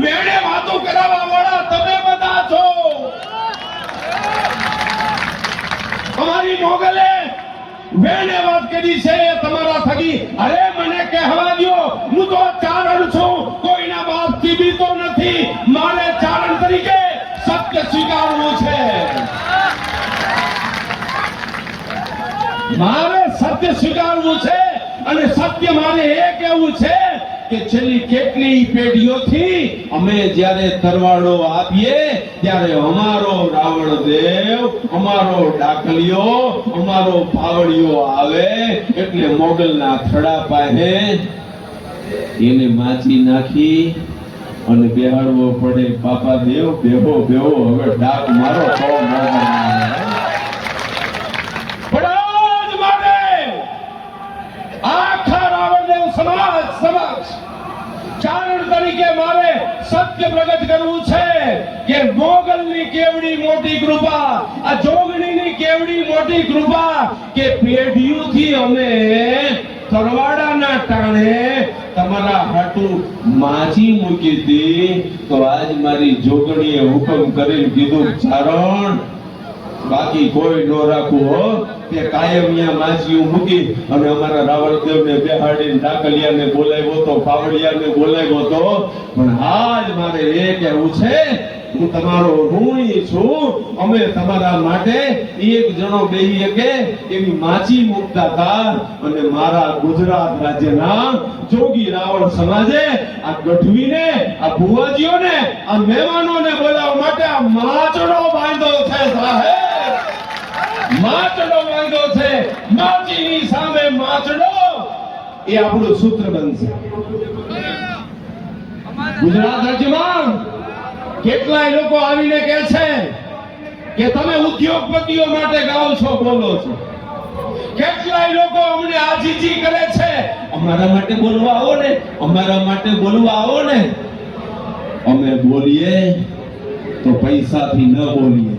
વેણે વાતો કરાવવા વાળા તમે બધા છો. અમારી મોગલે વેણે વાત કરી છે તમારા થકી. અરે મને કહેવા દો, હું તો ચારણ છું, કોઈના બાપથી બીતો નથી. મારે ચારણ તરીકે સત્ય સ્વીકારવું છે. મારે સત્ય સ્વીકારવું છે અને સત્ય મારે એ કહેવું છે કે છેલ્લી કેટલી પેઢીઓથી અમે જ્યારે તરવાડો આપીએ ત્યારે અમારો રાવણ દેવ, અમારો ડાકલિયો, અમારો પાવડિયો આવે એટલે મોગલના થડા પાસે એને માચી નાખી અને બેહાડવો પડે. બાપા દેવ બેહો બેહો, હવે ડાક મારો તો ચારણ તરીકે મારે સત્ય પ્રગટ કરવું છે કે મોગલની કેવડી મોટી કૃપા, આ જોગણીની કેવડી મોટી કૃપા કે પેઢીઓથી અમે તરવાડાના ટાણે તમારા હાટુ માજી મૂકી હતી. તો આજ મારી જોગણીએ હુકમ કરીને કીધું ચારણ બાકી કોઈ નો રાખવું હો. તે કાયમ અહીંયા માજીયું મૂકી અને અમારા રાવણદેવને બેહાડીને ડાકલિયાને બોલાવ્યો તો, પાવડિયાને બોલાવ્યો તો. પણ આજ મારે એ કહેવું છે, હું તમારો ઋણી છું. અમે તમારા માટે એક જણો બેહી શકે એવી માચી મૂકતા હતા અને મારા ગુજરાત રાજ્યના જોગી રાવણ સમાજે આ ગઢવીને, આ ભુવાજીઓને, આ મહેમાનોને બોલાવવા માટે આ માચડો બાંધ્યો છે સાહેબ. માચડો બાંધ્યો છે. માચીની સામે માચડો એ આપણું સૂત્ર બનશે. ગુજરાત રાજ્યમાં કેટલાય લોકો આવીને કહે છે કે તમે ઉદ્યોગપતિઓ માટે ગાઓ છો, બોલો છો. કેટલાય લોકો અમને આજીજી કરે છે, અમારા માટે બોલવા આવો ને, અમારા માટે બોલવા આવો ને. અમે બોલીએ તો પૈસાથી ન બોલીએ,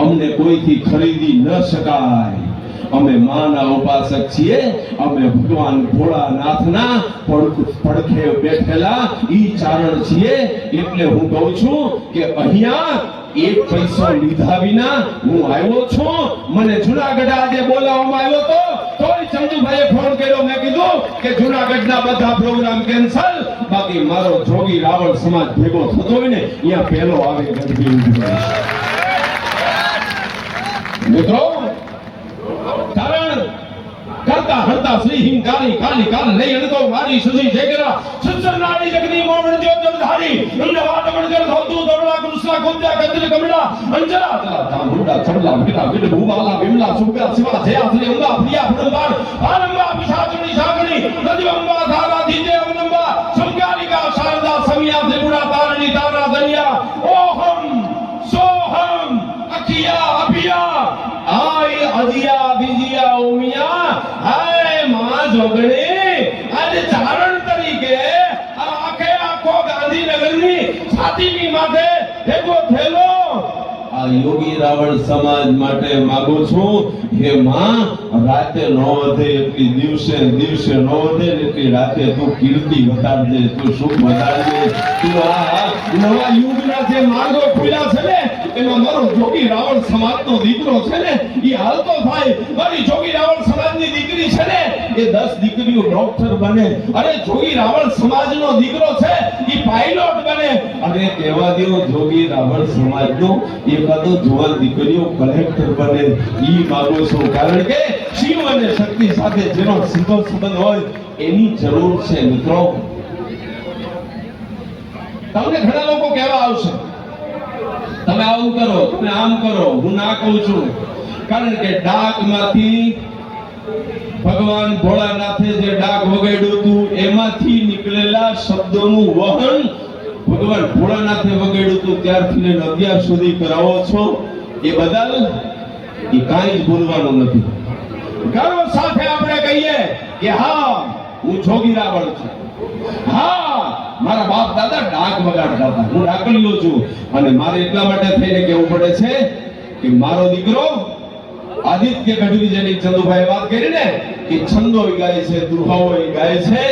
અમને કોઈથી ખરીદી ન શકાય. અમે માના ઉપાસક છીએ. અમે ભગવાન ભોળાનાથના પડખે બેઠેલા ઈ ચારણ છીએ. એટલે હું કહું છું કે અહીંયા એક પૈસો લીધા વિના હું આવ્યો છું. મને જુનાગઢ આજે બોલાવવામાં આવ્યો તો તોય ચંદુભાઈએ ફોન કર્યો. મેં કીધું કે જુનાગઢના બધા પ્રોગ્રામ કેન્સલ, બાકી મારો જોગી રાવણ સમાજ ભેગો થતો હોય ને અહીંયા પહેલો આવે ગઢવી. મિત્રો કારણ કરતા હરતા શ્રી હિંકારી કાલી કાલ લઈ અણકો મારી સુજી જેગરા સુસર નાડી જગની મોવણ જો જમધારી ઉન્ને વાટમણ કર ધોતું દોરલા કૃષ્ણ કુંજા કંદલ કમડા અંજરા તલા ધામુડા ચડલા ભીટા ભીડ ભૂવાલા વિમલા સુગા શિવા જય આસલી અંગા પ્રિયા ફડંબાર આનંબા પિશાચણી સાગણી નદીવંબા ધારા ધીજે અવનંબા સંગારિકા શારદા સમિયા ત્રિપુરા તારણી તારા દરિયા ઓહમ સોહમ અખિયા અભિયા આય અજિયા બીજિયા ઓમિયા હાય માં જોગણી આજે ચારણ તરીકે આખે આખો ગાંધીનગરની છાતીની માથે ભેગો થયેલો આ યોગી રાવણ સમાજ માટે માંગુ છું, હે માં રાતે નો વધે એટલી દિવસે દિવસે નો વધે એટલી રાતે તું કીર્તિ વધારજે, તું સુખ વધારજે. તું આ નવા યુગના જે માર્ગો ખુલ્યા છે ને એમાં મારો જોગી રાવણ સમાજનો દીકરો છે ને એ હાલતો થાય. મારી જોગી રાવણ સમાજની દીકરી છે ને એ 10 દીકરીઓ ડોક્ટર બને. અરે જોગી રાવણ સમાજનો દીકરો છે એ પાયલોટ બને. અને કહેવા દો જોગી રાવણ સમાજનો એકાદો જુવાન દીકરીઓ કલેક્ટર બને. ઈ માંગુ છું કારણ કે શિવ અને શક્તિ સાથે જેનો સીધો સંબંધ હોય એની જરૂર છે. મિત્રો તમને ઘણા લોકો કહેવા આવશે તમે આવું કરો, તમે આમ કરો. હું ના કહું છું કારણ કે ડાકમાંથી ભગવાન ભોળાનાથે જે ડાક વગાડ્યું હતું એમાંથી નીકળેલા શબ્દોનું વહન ભગવાન ભોળાનાથે વગાડ્યું હતું ત્યારથી લઈને અત્યાર સુધી કરાવો છો એ બદલ એ કાંઈ જ બોલવાનું નથી. ગર્વ સાથે આપણે કહીએ કે હા હું જોગી રાવણ છું, હા મારા બાપ દાદા ડાક વગાડતા હતા, હું ડાકલિયો છું. અને મારે એટલા માટે થઈને કહેવું પડે છે કે મારો દીકરો આદિત્ય ગઢવી જેની ચંદુભાઈ વાત કરી ને કે છંદોય ગાય છે, દુહાઓય ગાય છે,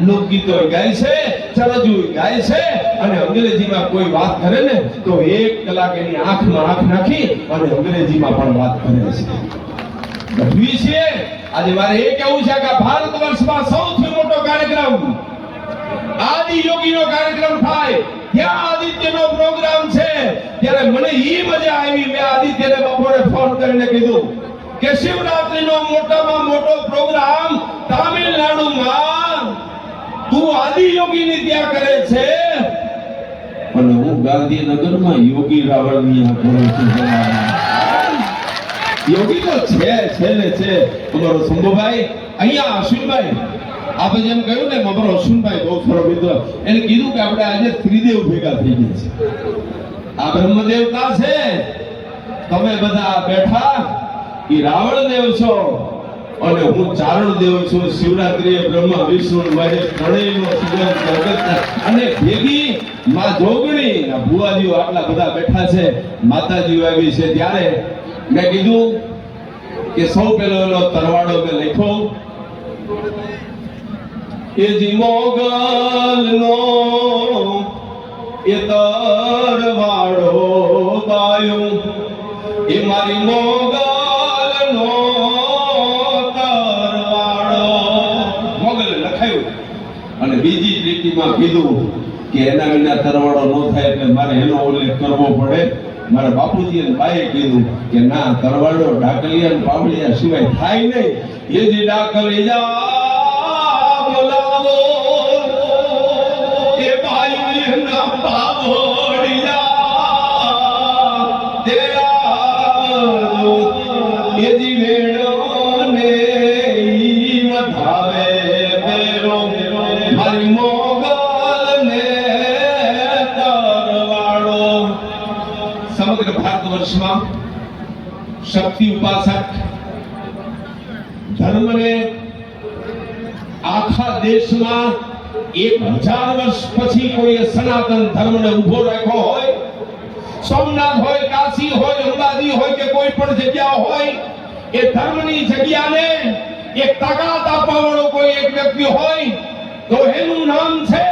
લોકગીતોય ગાય છે, ચરજુય ગાય છે, અને અંગ્રેજીમાં કોઈ વાત કરે ને તો 1 કલાક એની આંખમાં આંખ નાખી અને અંગ્રેજીમાં પણ વાત કરે છે. ગઢવી છે. આજે મારે એ કહેવું છે કે ભારત વર્ષમાં સૌથી મોટો કાર્યક્રમ આદિ યોગીનો કાર્યક્રમ થાય ત્યાં આદિત્યનો પ્રોગ્રામ છે. ત્યારે મને ઈ મજા આવી. મેં આદિત્યને બપોરે ફોન કરીને કીધું કે શિવરાત્રીનો મોટામાં મોટો પ્રોગ્રામ તામિલનાડુમાં તું આદિ યોગીની ત્યાં કરે છે અને હું ગાંધીનગરમાં યોગી રાવળની આ કરું છું. યોગી તો છે ને છે તમારો શંભુભાઈ. અહીંયા અશ્વિનભાઈ આપણે જેમ કહ્યું ને અમારો અશ્વિનભાઈ બહુ સારો મિત્ર, એને કીધું કે આપણે આજે ત્રિદેવ ભેગા થઈ ગયા છે. આ બ્રહ્મદેવતા છે, તમે બધા બેઠા એ રાવણ દેવ છો અને હું ચારણ દેવ છું. શિવરાત્રીએ બ્રહ્મા વિષ્ણુ મહેશ ત્રણેયનો સુગમ જગત અને ભેગી માં જોગણી ભુવાજીઓ આટલા બધા બેઠા છે, માતાજીઓ આવી છે. ત્યારે મેં કીધું કે સૌ પહેલો એનો તરવાડો મેં લખ્યો એ જી મોગલનો એ તરવાડો ગાયો એ મારી મોગલનો તરવાડો. મોગલ લખાયું અને બીજી લીટીમાં કીધું કે એના વિના તરવાડો ન થાય એટલે મારે એનો ઉલ્લેખ કરવો પડે. મારા બાપુજી અને બાઈએ કીધું કે ના, તરવાડો ડાકલિયા અને પાવડિયા સિવાય થાય નહીં. એ જે ડાકલિયા બોલાવો એ ભાઈના પાવડિયા તેરા એ જી વેણો ને ઈ વધાવે બેરો મારી મોગલ ને તરવાડો. સમગ્ર ભારત વર્ષમાં શક્તિ ઉપાસક ધર્મને આખા દેશમાં 1000 વર્ષ પછી કોઈ સનાતન ધર્મને ઉભો રાખ્યો હોય, સોમનાથ હોય, કાશી હોય, અંબાજી હોય કે કોઈ પણ જગ્યા હોય, એ ધર્મની જગ્યાને એક તાકાત આપવા વાળો કોઈ એક વ્યક્તિ હોય તો એનું નામ છે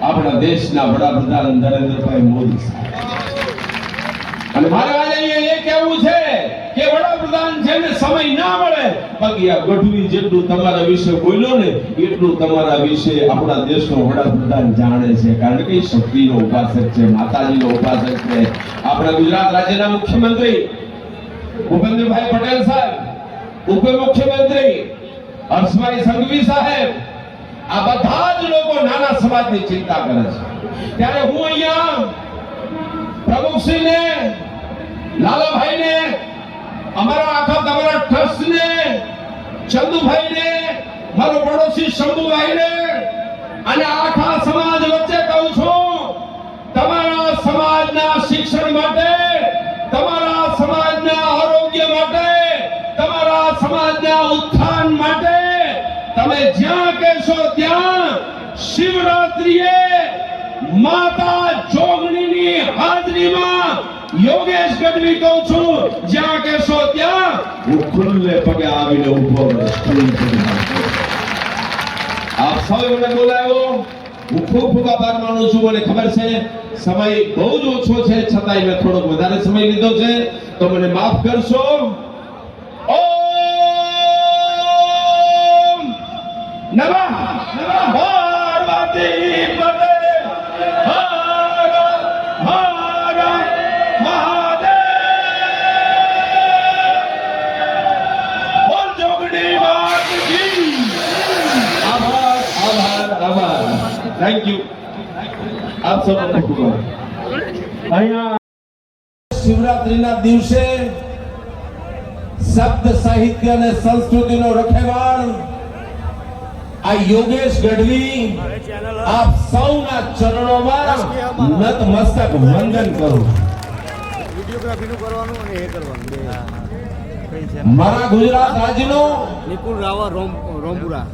આપણા દેશના વડાપ્રધાન નરેન્દ્રભાઈ મોદી સાહેબ. અને મારે આજે એ કહેવું છે કે વડાપ્રધાન છે ને સમય ના મળે બાકી આ ગઢવી જેટલું તમારા વિશે બોલ્યો ને એટલું તમારા વિશે આપણા દેશનો વડાપ્રધાન જાણે છે. કારણ કે શક્તિનો ઉપાસક છે, માતાજીનો ઉપાસક છે. આપણા ગુજરાત રાજ્યના મુખ્યમંત્રી ભૂપેન્દ્રભાઈ પટેલ સાહેબ, ઉપમુખ્યમંત્રી હર્ષભાઈ સંઘવી સાહેબ, આ બધા જ લોકો નાના સમાજની ચિંતા કરે છે. ત્યારે હું અહીંયા પ્રમુખશ્રીને, લાલાભાઈને, અમારા આખા તમારા ટ્રસ્ટને, ચંદુભાઈને, મારો પડોશી શંભુભાઈને અને આખા સમાજ વચ્ચે કહું છું, તમારા સમાજના શિક્ષણ માટે, તમારા સમાજના આરોગ્ય માટે, તમારા સમાજના ઉત્થાન માટે તમે જ્યાં કહેશો ત્યાં શિવરાત્રીએ માતા જોગણીની હાજરીમાં યોગેશ ગઢવી કહું છું, જ્યાં કહેશો ત્યાં હું ખુલ્લે પગે આવીને ઉભો રહીશ. આપ સૌએ મને બોલાવ્યો, હું ખૂબ ખૂબ આભાર માનું છું. મને ખબર છે સમય બહુ જ ઓછો છે, છતાંય મેં થોડોક વધારે સમય લીધો છે તો મને માફ કરશો. ઓમ નમઃ પાર્વતી પતે હર હર મહાદેવ. બોલ જોગણી માત કી. આભાર આભાર આભાર. Thank you. આપ સૌનો ખૂબ આભાર. અહીંયા શિવરાત્રીના દિવસે શબ્દ સાહિત્ય અને સંસ્કૃતિનો રખેવાળ આ યોગેશ ગઢવી આપ સૌના ચરણોમાં નતમસ્તક વંદન કરું. વિડિયોગ્રાફીનું કરવાનું અને એ કરવાનું. મારા ગુજરાત રાજ્યનો નિકુલ રાવળ રોમપુરા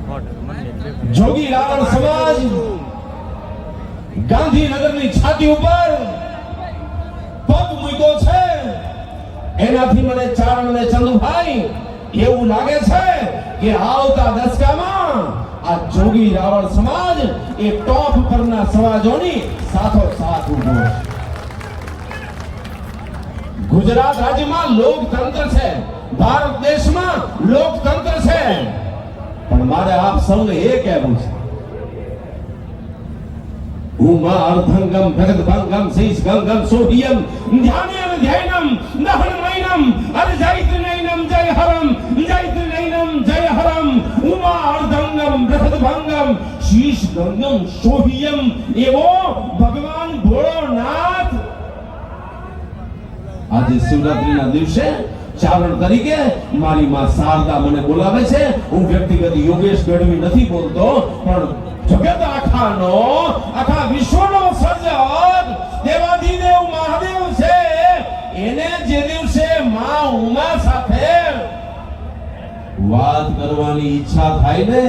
જોગી રાવણ સમાજ ગાંધીનગરની છાતી ઉપર પગ મૂક્યો છે. એનાથી મને ચારણ ને ચંદુભાઈ એવું લાગે છે કે આવતા દશકામાં આ જોગી રાવળ સમાજ એ ટોપ પરના સમાજોની સાથોસાથ ઊભો છે. ગુજરાત રાજ્યમાં લોકતંત્ર છે, ભારત દેશમાં લોકતંત્ર છે, પણ મારે આપ સૌને એ કહેવું છે, ઉમા અર્ધંગમ ભગતભંગમ શીશ ગંગમ સોહિયમ ધ્યાનેન ધ્યાનમ દહનમયનમ અરજૈતનૈનમ જય હરમ જૈતનૈનમ જય હરમ ઉમા અર્ધંગમ ભગતભંગમ શીશ ગંગમ સોહિયમ એવો ભગવાન ભોળોનાથ આજે શિવરાત્રીના દિવસે ચારણ તરીકે મારી માં શારદા મને બોલાવે છે. હું વ્યક્તિગત યોગેશ ગઢવી નથી બોલતો, પણ જગત આખા વિશ્વનો સર્જક દેવાધિદેવ મહાદેવ છે. એને જે દિવસે માં ઉમા સાથે વાત કરવાની ઈચ્છા થાય ને,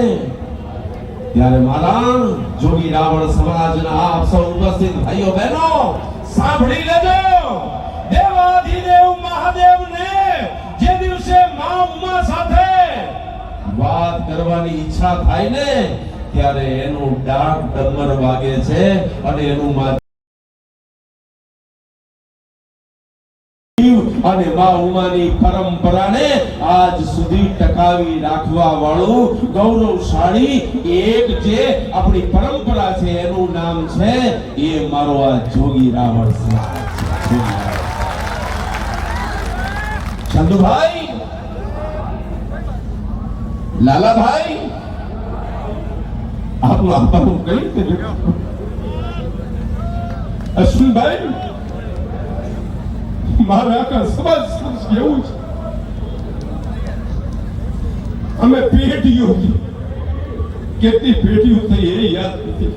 ત્યારે મારા જોગી રાવળ સમાજના આપ સૌ ઉપસ્થિત ભાઈઓ બહેનો સાંભળી લેજો. દેવાધિદેવ મહાદેવને જે દિવસે માં ઉમા સાથે વાત કરવાની ઈચ્છા થાય ને, ત્યારે એનું ડાક ડમર વાગે છે અને એનું અને માં ઉમાની પરંપરાને આજ સુધી ટકાવી રાખવા વાળું ગૌરવશાળી એક જે આપણી પરંપરા છે એનું નામ છે એ મારો આ જોગી રાવળ સમાજ છે. ચંદુભાઈ, લાલાભાઈ, આપણું આપવાનું કઈ રીતે અશ્વિનભાઈ, મારા આખા સમાજ એવું છે. અમે પેઢીઓ કેટલી પેઢીઓ થઈ એ યાદ નથી,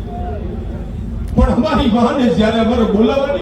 પણ અમારી માને જયારે અમારે બોલાવવાની